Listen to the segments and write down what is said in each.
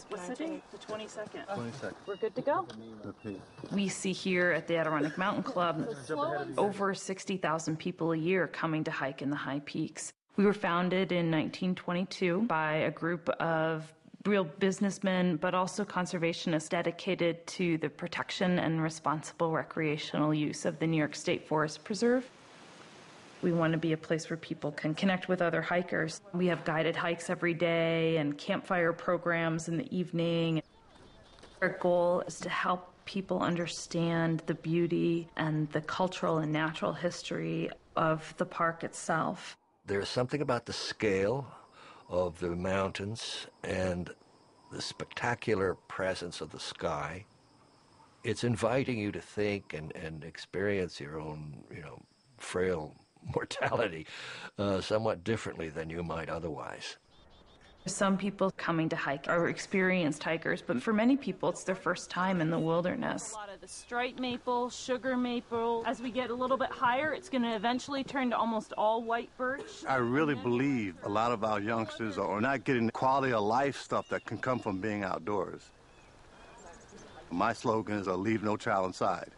What's the date? The 22nd. 22nd. We're good to go. Okay. We see here at the Adirondack Mountain Club over 60,000 people a year coming to hike in the high peaks. We were founded in 1922 by a group of real businessmen, but also conservationists dedicated to the protection and responsible recreational use of the New York State Forest Preserve. We want to be a place where people can connect with other hikers. We have guided hikes every day and campfire programs in the evening. Our goal is to help people understand the beauty and the cultural and natural history of the park itself. There's something about the scale of the mountains and the spectacular presence of the sky. It's inviting you to think and experience your own, frail mortality somewhat differently than you might otherwise. Some people coming to hike are experienced hikers, but for many people it's their first time in the wilderness. A lot of the striped maple, sugar maple. As we get a little bit higher, it's going to eventually turn to almost all white birch. I really believe a lot of our youngsters are not getting the quality of life stuff that can come from being outdoors. My slogan is, leave no child inside.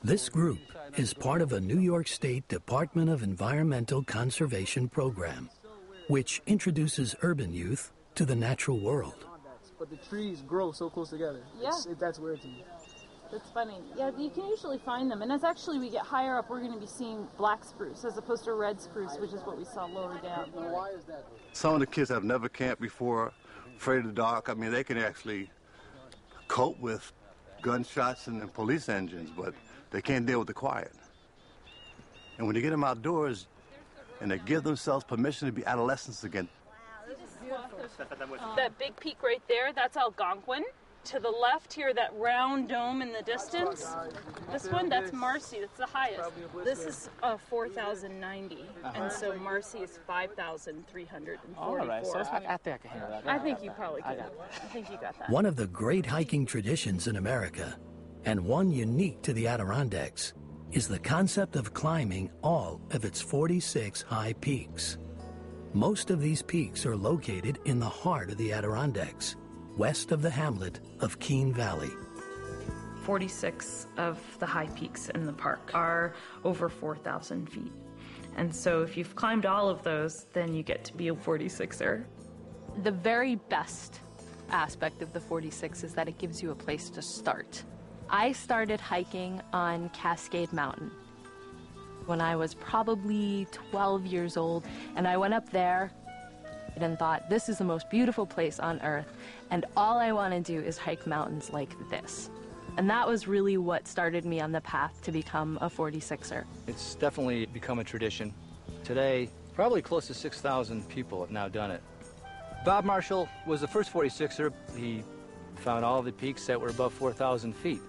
This group is part of a New York State Department of Environmental Conservation program, which introduces urban youth to the natural world. But the trees grow so close together. Yeah. That's weird to me. That's funny. Yeah, you can usually find them. And as actually we get higher up, we're going to be seeing black spruce as opposed to red spruce, which is what we saw lower down. Why is that? Some of the kids have never camped before, afraid of the dark. I mean, they can actually cope with gunshots and police engines, but they can't deal with the quiet. And when you get them outdoors and they give themselves permission to be adolescents again. That big peak right there, that's Algonquin. To the left here, that round dome in the distance. This one, that's Marcy. That's the highest. This is 4,090, and so Marcy is 5,344. All right, so I think I can handle that. I think you probably could. I think you got that. One of the great hiking traditions in America, and one unique to the Adirondacks, is the concept of climbing all of its 46 high peaks. Most of these peaks are located in the heart of the Adirondacks, west of the hamlet of Keene Valley. 46 of the high peaks in the park are over 4,000 feet. And so if you've climbed all of those, then you get to be a 46er. The very best aspect of the 46 is that it gives you a place to start. I started hiking on Cascade Mountain when I was probably 12 years old, and I went up there and thought, this is the most beautiful place on earth, and all I want to do is hike mountains like this. And that was really what started me on the path to become a 46er. It's definitely become a tradition. Today, probably close to 6,000 people have now done it. Bob Marshall was the first 46er. He found all the peaks that were above 4,000 feet.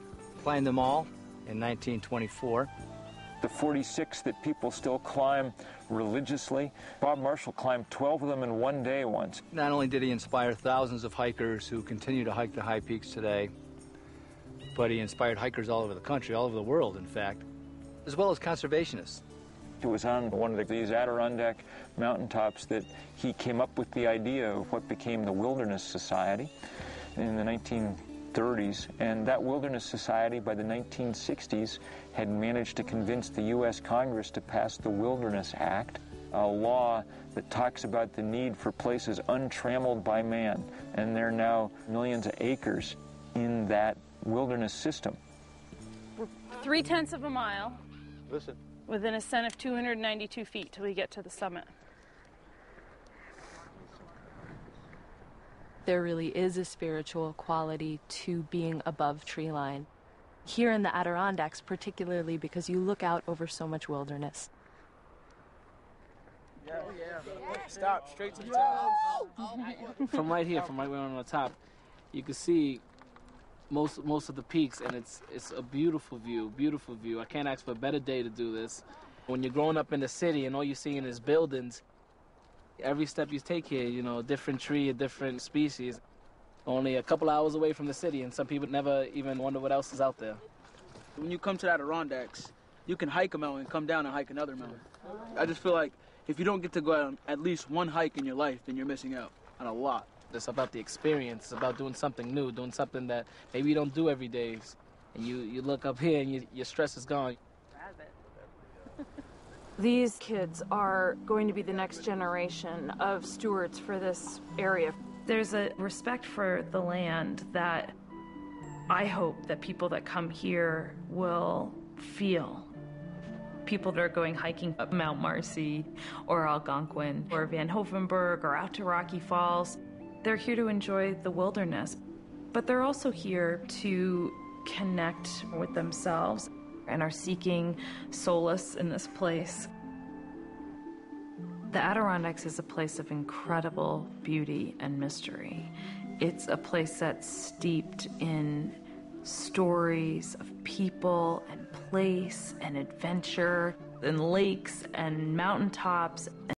Climbed them all in 1924. The 46 that people still climb religiously. Bob Marshall climbed 12 of them in one day once. Not only did he inspire thousands of hikers who continue to hike the high peaks today, but he inspired hikers all over the country, all over the world, in fact, as well as conservationists. It was on one of these Adirondack mountaintops that he came up with the idea of what became the Wilderness Society in the 1930s, and that Wilderness Society by the 1960s had managed to convince the U.S. Congress to pass the Wilderness Act, a law that talks about the need for places untrammeled by man, and there are now millions of acres in that wilderness system. We're 0.3 of a mile. Listen. With an ascent of 292 feet till we get to the summit. There really is a spiritual quality to being above tree line. Here in the Adirondacks, particularly because you look out over so much wilderness. Yeah. Stop, straight to the top. From right here, from right where on the top, you can see most of the peaks, and it's a beautiful view. I can't ask for a better day to do this. When you're growing up in the city and all you're seeing is buildings, every step you take here, a different tree, a different species. Only a couple hours away from the city, and some people never even wonder what else is out there. When you come to the Adirondacks, you can hike a mountain, come down and hike another mountain. I just feel like if you don't get to go on at least one hike in your life, then you're missing out on a lot. It's about the experience. It's about doing something new, doing something that maybe you don't do every day. And you look up here and your stress is gone. These kids are going to be the next generation of stewards for this area. There's a respect for the land that I hope that people that come here will feel. People that are going hiking up Mount Marcy or Algonquin or Van Hovenberg or out to Rocky Falls, they're here to enjoy the wilderness, but they're also here to connect with themselves and are seeking solace in this place. The Adirondacks is a place of incredible beauty and mystery. It's a place that's steeped in stories of people and place and adventure and lakes and mountaintops.